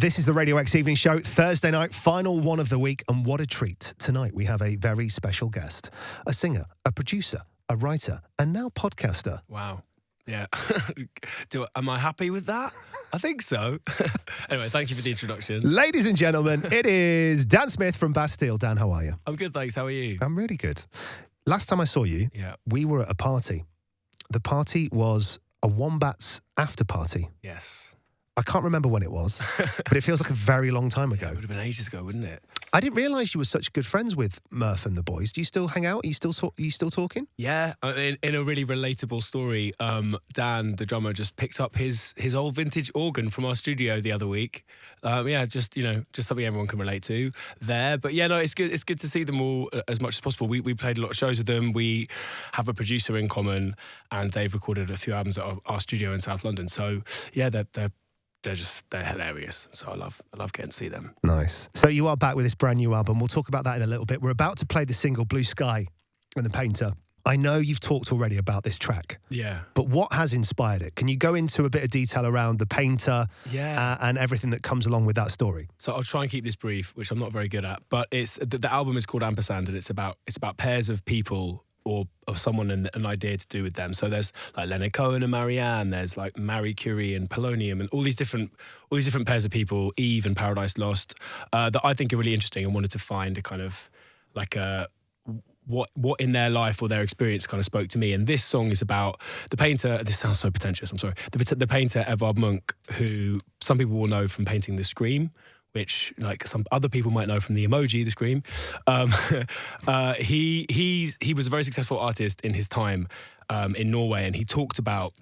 This is the Radio X Evening Show, Thursday night, final one of the week, and what a treat. Tonight we have a very special guest, a singer, a producer, a writer, and now podcaster. Wow. Yeah. Am I happy with that? I think so. Anyway, thank you for the introduction. Ladies and gentlemen, it is Dan Smith from Bastille. Dan, how are you? I'm good, thanks. How are you? I'm really good. Last time I saw you, we were at a party. The party was a Wombats after party. Yes. I can't remember when it was, but it feels like a very long time ago. It would have been ages ago, wouldn't it? I didn't realise you were such good friends with Murph and the boys. Do you still hang out? Are you still talking? Yeah, in a really relatable story, Dan, the drummer, just picked up his old vintage organ from our studio the other week. Just something everyone can relate to there. But yeah, no, it's good. It's good to see them all as much as possible. We played a lot of shows with them. We have a producer in common, and they've recorded a few albums at our studio in South London. So yeah, they're hilarious. So I love getting to see them. Nice. So you are back with this brand new album. We'll talk about that in a little bit. We're about to play the single Blue Sky and The Painter. I know you've talked already about this track. Yeah. But what has inspired it? Can you go into a bit of detail around The Painter and everything that comes along with that story? So I'll try and keep this brief, which I'm not very good at. But it's the album is called Ampersand, and it's about pairs of people or someone and an idea to do with them. So there's like Leonard Cohen and Marianne, there's like Marie Curie and polonium, and all these different pairs of people, Eve and Paradise Lost, that I think are really interesting, and wanted to find a kind of like what in their life or their experience kind of spoke to me. And this song is about the painter. This sounds so pretentious, I'm sorry. The painter Edvard Munch, who some people will know from painting The Scream, which like some other people might know from the emoji, The Scream. He was a very successful artist in his time in Norway, and he talked about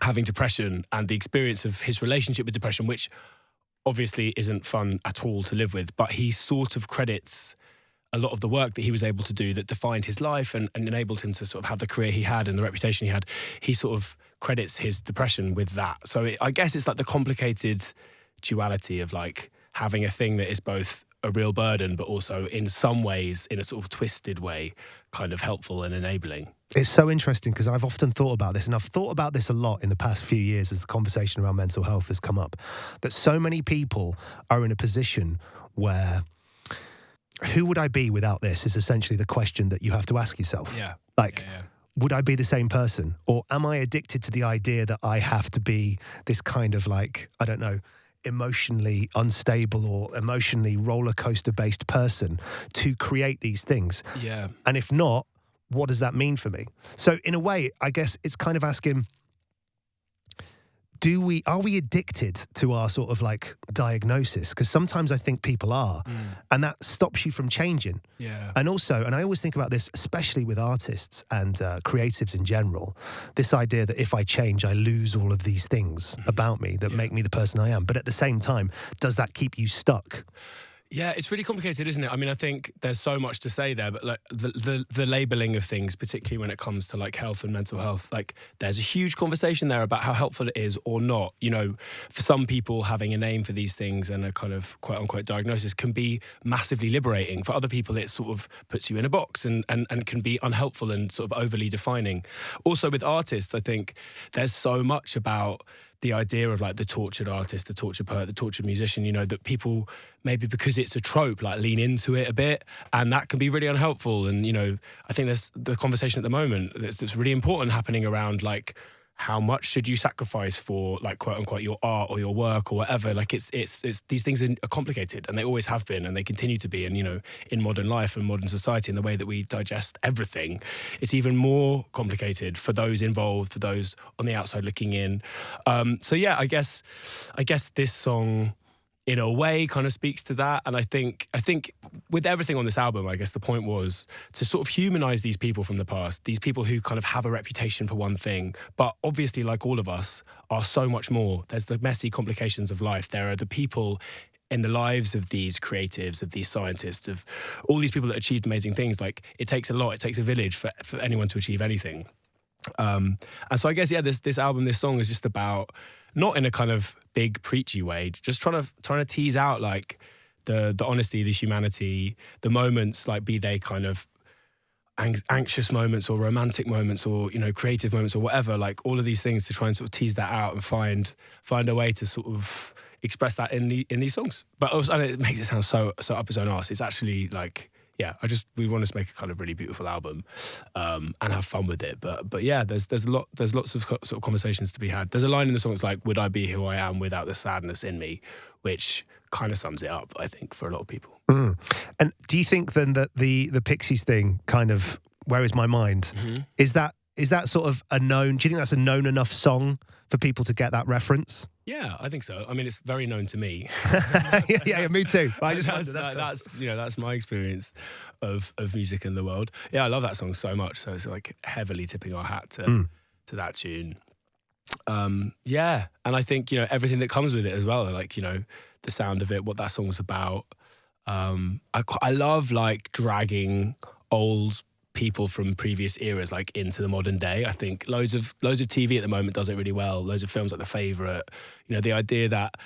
having depression and the experience of his relationship with depression, which obviously isn't fun at all to live with, but he sort of credits a lot of the work that he was able to do that defined his life and enabled him to sort of have the career he had and the reputation he had. He sort of credits his depression with that. So I guess it's like the complicated duality of like having a thing that is both a real burden, but also in some ways, in a sort of twisted way, kind of helpful and enabling. It's so interesting because I've often thought about this, and I've thought about this a lot in the past few years as the conversation around mental health has come up, that so many people are in a position where who would I be without this is essentially the question that you have to ask yourself. Yeah. Would I be the same person? Or am I addicted to the idea that I have to be this kind of like, I don't know, emotionally unstable or emotionally roller coaster based person to create these things? Yeah. And if not, what does that mean for me? So in a way, I guess it's kind of asking, are we addicted to our sort of like diagnosis? Because sometimes I think people are, and that stops you from changing. Yeah. And also, and I always think about this, especially with artists and creatives in general, this idea that if I change, I lose all of these things about me that make me the person I am. But at the same time, does that keep you stuck? Yeah, it's really complicated, isn't it? I mean, I think there's so much to say there, but like the labeling of things, particularly when it comes to like health and mental health, like there's a huge conversation there about how helpful it is or not. You know, for some people, having a name for these things and a kind of quote unquote diagnosis can be massively liberating. For other people, it sort of puts you in a box and can be unhelpful and sort of overly defining. Also with artists, I think there's so much about the idea of like the tortured artist, the tortured poet, the tortured musician, you know, that people maybe because it's a trope, like lean into it a bit, and that can be really unhelpful. And, you know, I think there's the conversation at the moment that's really important happening around like, how much should you sacrifice for like quote unquote your art or your work or whatever? Like it's these things are complicated, and they always have been, and they continue to be. And you know, in modern life and modern society, and the way that we digest everything, it's even more complicated for those involved, for those on the outside looking in. So yeah, I guess this song, in a way, kind of speaks to that. And I think with everything on this album, I guess the point was to sort of humanize these people from the past, these people who kind of have a reputation for one thing, but obviously, like all of us, are so much more. There's the messy complications of life. There are the people in the lives of these creatives, of these scientists, of all these people that achieved amazing things. Like, it takes a lot. It takes a village for anyone to achieve anything. And so I guess, yeah, this album, this song is just about, not in a kind of big preachy way, just trying to tease out like the honesty, the humanity, the moments, like be they kind of anxious moments or romantic moments or, you know, creative moments or whatever, like all of these things, to try and sort of tease that out and find a way to sort of express that in these songs. But also, and it makes it sound so up his own arse. It's actually like, yeah, we want to make a kind of really beautiful album, and have fun with it. But yeah, there's lots of sort of conversations to be had. There's a line in the song that's like, "Would I be who I am without the sadness in me?" which kind of sums it up, I think, for a lot of people. Mm. And do you think then that the Pixies thing, kind of "Where Is My Mind," is that sort of a known? Do you think that's a known enough song for people to get that reference? Yeah, I think so. I mean, it's very known to me. yeah, me too. I just that's my experience of music in the world. Yeah, I love that song so much. So it's like heavily tipping our hat to that tune. Yeah, and I think, you know, everything that comes with it as well, like, you know, the sound of it, what that song's about. I love like dragging old people from previous eras like into the modern day. I think loads of TV at the moment does it really well. Loads of films like The Favourite. You know, the idea that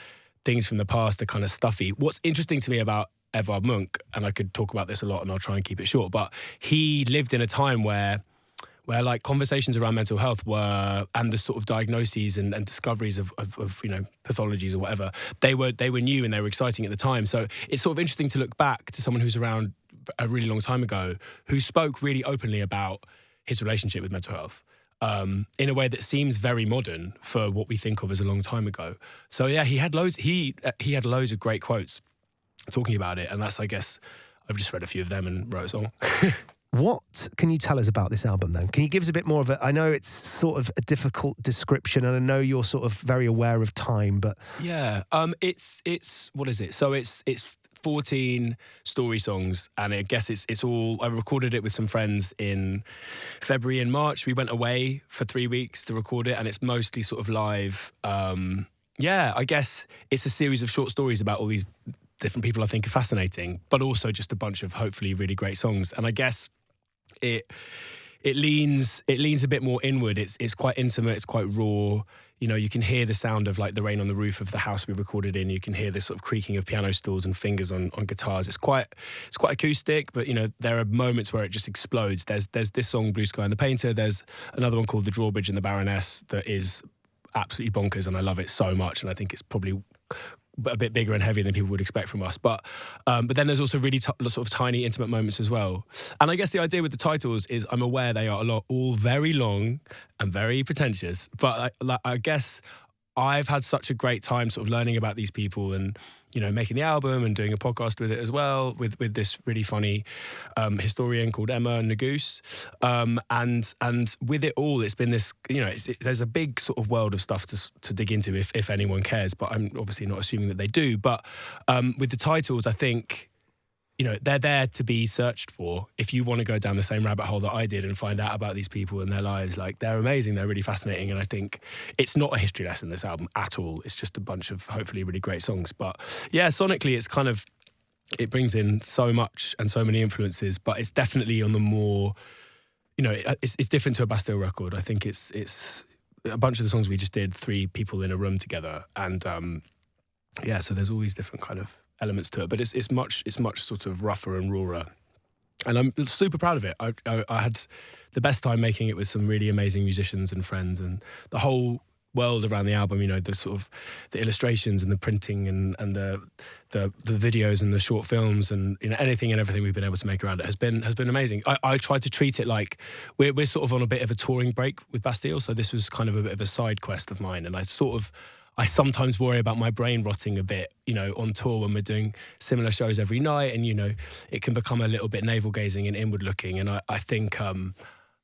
things from the past are kind of stuffy. What's interesting to me about Edvard Munch, and I could talk about this a lot and I'll try and keep it short, but he lived in a time where like conversations around mental health were, and the sort of diagnoses and discoveries of you know, pathologies or whatever, they were new and they were exciting at the time. So it's sort of interesting to look back to someone who's around a really long time ago, who spoke really openly about his relationship with mental health, in a way that seems very modern for what we think of as a long time ago. So yeah, he had loads of great quotes talking about it, and that's, I guess, I've just read a few of them and wrote a song. What can you tell us about this album then? Can you give us a bit more of I know it's sort of a difficult description, and I know you're sort of very aware of time, but... Yeah, it's what is it? So it's 14 story songs, and I guess it's all, I recorded it with some friends in February and March. We went away for 3 weeks to record it, and it's mostly sort of live. Yeah, I guess it's a series of short stories about all these different people I think are fascinating, but also just a bunch of hopefully really great songs. And I guess it leans a bit more inward. It's quite intimate, it's quite raw. You know, you can hear the sound of like the rain on the roof of the house we recorded in. You can hear the sort of creaking of piano stools and fingers on guitars. It's quite acoustic, but you know, there are moments where it just explodes. There's this song, Blue Sky and the Painter. There's another one called The Drawbridge and the Baroness that is absolutely bonkers, and I love it so much, and I think it's probably a bit bigger and heavier than people would expect from us. But then there's also really sort of tiny, intimate moments as well. And I guess the idea with the titles is, I'm aware they are all very long and very pretentious, but I guess I've had such a great time sort of learning about these people and, you know, making the album and doing a podcast with it as well, with this really funny historian called Emma Nagoose. And with it all, it's been this, you know, there's a big sort of world of stuff to dig into if anyone cares, but I'm obviously not assuming that they do. But with the titles, I think, you know, they're there to be searched for. If you want to go down the same rabbit hole that I did and find out about these people and their lives, like, they're amazing, they're really fascinating. And I think it's not a history lesson, this album, at all. It's just a bunch of hopefully really great songs. But yeah, sonically, it's kind of, it brings in so much and so many influences, but it's definitely on the more, you know, it's different to a Bastille record. I think it's a bunch of the songs we just did, 3 people in a room together. And yeah, so there's all these different kind of elements to it, but it's much sort of rougher and rawer, and I'm super proud of it. I had the best time making it with some really amazing musicians and friends, and the whole world around the album, you know, the sort of the illustrations and the printing and the videos and the short films and, you know, anything and everything we've been able to make around it has been amazing. I tried to treat it like we're sort of on a bit of a touring break with Bastille, so this was kind of a bit of a side quest of mine, and I sometimes worry about my brain rotting a bit, you know, on tour when we're doing similar shows every night, and, you know, it can become a little bit navel-gazing and inward-looking. And I think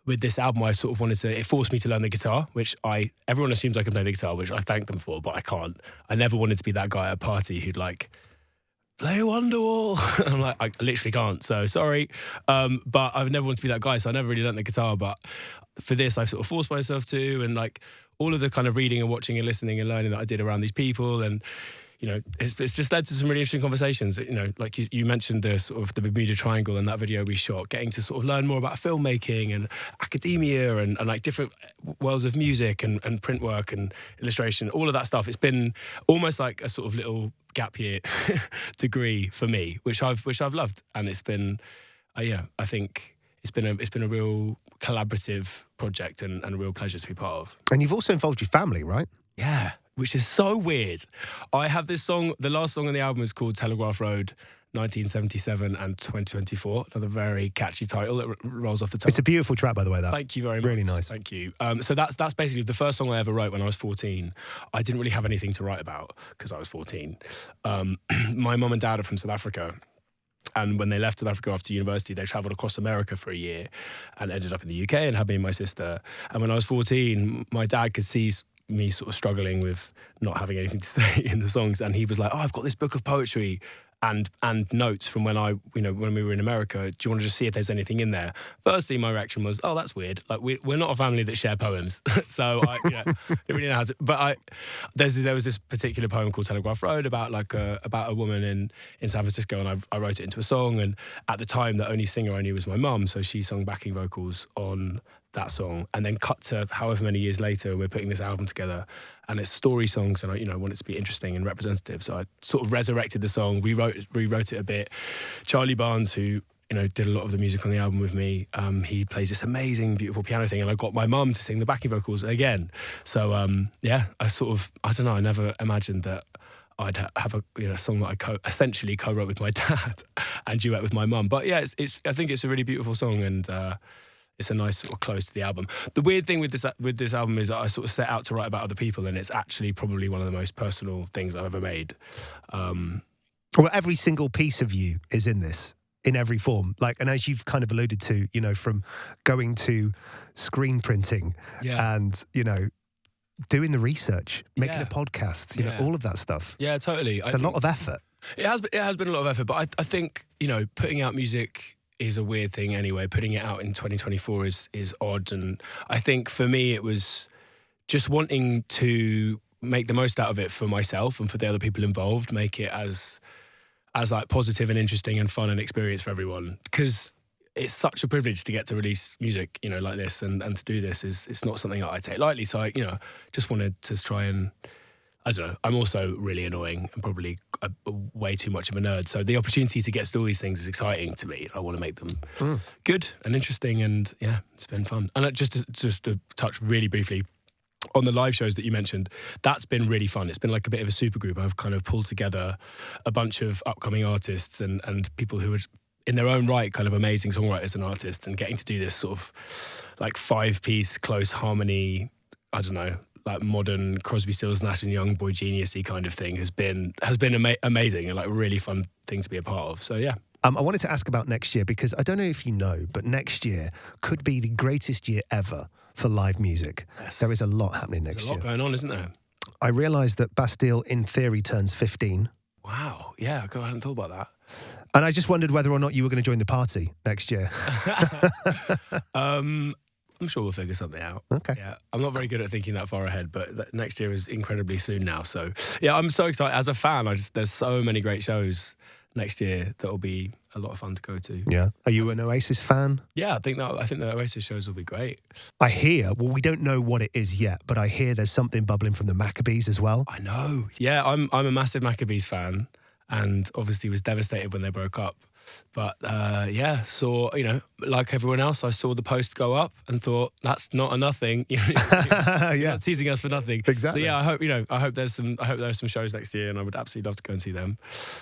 with this album, I sort of it forced me to learn the guitar, which everyone assumes I can play the guitar, which I thank them for, but I can't. I never wanted to be that guy at a party who'd like, play Wonderwall. I'm like, I literally can't, so sorry. But I've never wanted to be that guy, so I never really learned the guitar. But for this, I sort of forced myself to, and like, all of the kind of reading and watching and listening and learning that I did around these people, and, you know, it's just led to some really interesting conversations. You know, like you mentioned the sort of the Bermuda Triangle and that video we shot, getting to sort of learn more about filmmaking and academia and like different worlds of music and print work and illustration, all of that stuff. It's been almost like a sort of little gap year degree for me, which I've loved, and it's been, yeah, I think it's been a real collaborative project and a real pleasure to be part of. And you've also involved your family, right? Yeah, which is so weird. I have this song, the last song on the album is called Telegraph Road, 1977 and 2024. Another very catchy title that rolls off the tongue. It's a beautiful track, by the way, that. Thank you very much. Really nice. Thank you. So that's basically the first song I ever wrote when I was 14. I didn't really have anything to write about because I was 14. My mum and dad are from South Africa. And when they left South Africa after university, they travelled across America for a year and ended up in the UK and had me and my sister. And when I was 14, my dad could see me sort of struggling with not having anything to say in the songs. And he was like, oh, I've got this book of poetry and notes from when when we were in America. Do you want to just see if there's anything in there? Firstly, my reaction was, oh, that's weird. Like we're not a family that share poems. So I didn't really know how to, but there was this particular poem called Telegraph Road about a woman in San Francisco, and I wrote it into a song. And at the time, the only singer I knew was my mum. So she sung backing vocals on that song, and then cut to however many years later, we're putting this album together, and it's story songs, and I want it to be interesting and representative. So I sort of resurrected the song, rewrote it a bit. Charlie Barnes, who did a lot of the music on the album with me, he plays this amazing, beautiful piano thing, and I got my mum to sing the backing vocals again. So I don't know, I never imagined that I'd have a song that I essentially co-wrote with my dad and duet with my mum. But yeah, I think it's a really beautiful song, and it's a nice sort of close to the album. The weird thing with this album is that I sort of set out to write about other people, and it's actually probably one of the most personal things I've ever made. Well, every single piece of you is in this, in every form. And as you've kind of alluded to, from going to screen printing and, doing the research, making a podcast, all of that stuff. Yeah, totally. It's a lot of effort. It has been a lot of effort, but I think, putting out music is a weird thing anyway. Putting it out in 2024 is odd, and I think for me it was just wanting to make the most out of it for myself and for the other people involved, make it as like positive and interesting and fun and experience for everyone, because it's such a privilege to get to release music like this, and to do this it's not something that I take lightly. So I just wanted to try and, I don't know, I'm also really annoying and probably way too much of a nerd. So the opportunity to get to do all these things is exciting to me. I want to make them good and interesting, and yeah, it's been fun. And just to touch really briefly on the live shows that you mentioned, that's been really fun. It's been like a bit of a supergroup. I've kind of pulled together a bunch of upcoming artists and people who are in their own right kind of amazing songwriters and artists, and getting to do this sort of like 5-piece close harmony, I don't know, like modern Crosby, Stills, Nash and Young, Boy Genius-y kind of thing has been amazing and like a really fun thing to be a part of. So yeah. I wanted to ask about next year, because I don't know if you know, but next year could be the greatest year ever for live music. Yes. There is a lot happening next year. There's a lot going on, isn't there? I realised that Bastille, in theory, turns 15. Wow. Yeah, I hadn't thought about that. And I just wondered whether or not you were going to join the party next year. I'm sure we'll figure something out. Okay. Yeah, I'm not very good at thinking that far ahead, but next year is incredibly soon now. So yeah, I'm so excited. As a fan, there's so many great shows next year that will be a lot of fun to go to. Yeah. Are you an Oasis fan? Yeah, I think the Oasis shows will be great. I hear, well, we don't know what it is yet, but I hear there's something bubbling from the Maccabees as well. I know. Yeah, I'm a massive Maccabees fan, and obviously was devastated when they broke up. But saw, like everyone else, I saw the post go up and thought, that's not a nothing. You're not teasing us for nothing. Exactly. So yeah, I hope there's some shows next year, and I would absolutely love to go and see them.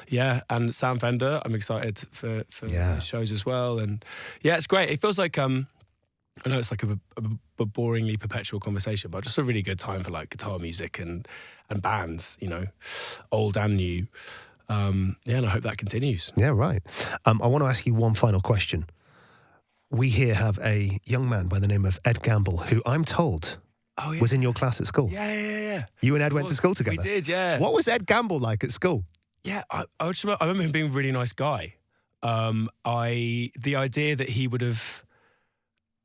Yeah, and Sam Fender, I'm excited for shows as well. And yeah, it's great. It feels like I know it's like a boringly perpetual conversation, but just a really good time for like guitar music and bands, old and new. And I hope that continues. Yeah, right. I want to ask you one final question. We here have a young man by the name of Ed Gamble, who I'm told was in your class at school. Yeah. You and Ed went to school together? We did, yeah. What was Ed Gamble like at school? Yeah, I remember him being a really nice guy. The idea that he would have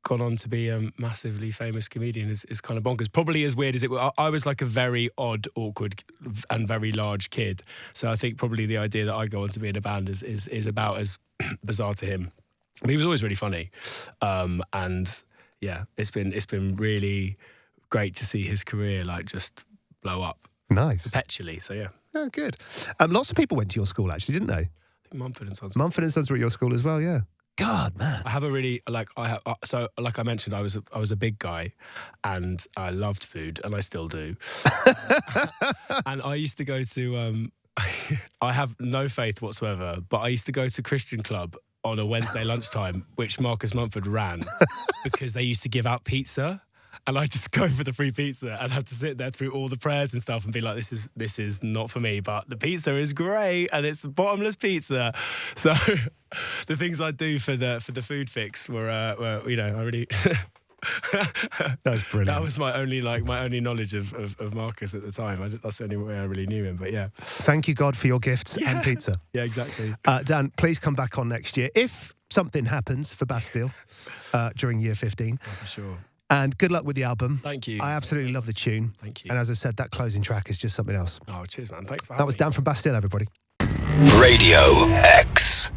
gone on to be a massively famous comedian is kind of bonkers. Probably as weird as it was. I was like a very odd, awkward and very large kid. So I think probably the idea that I go on to be in a band is about as bizarre to him. But he was always really funny. And yeah, it's been really great to see his career like just blow up. Nice. Perpetually, so yeah. Oh, good. Lots of people went to your school actually, didn't they? I think Mumford and Sons. Mumford and Sons were at your school as well, yeah. God, man. I have a really so like I mentioned, I was a big guy, and I loved food, and I still do. And I used to go to. I have no faith whatsoever, but I used to go to Christian Club on a Wednesday lunchtime, which Marcus Mumford ran, because they used to give out pizza. And I just go for the free pizza and have to sit there through all the prayers and stuff and be like, this is not for me, but the pizza is great and it's bottomless pizza. So the things I do for the food fix were I really That's brilliant. That was my only knowledge of Marcus at the time. That's the only way I really knew him. But yeah, thank you God for your gifts and pizza. Yeah, exactly. Dan, please come back on next year if something happens for Bastille during year 15. Oh, for sure. And good luck with the album. Thank you. I absolutely love the tune. Thank you. And as I said, that closing track is just something else. Oh, cheers, man. Thanks for having me. That was Dan from Bastille, everybody. Radio X.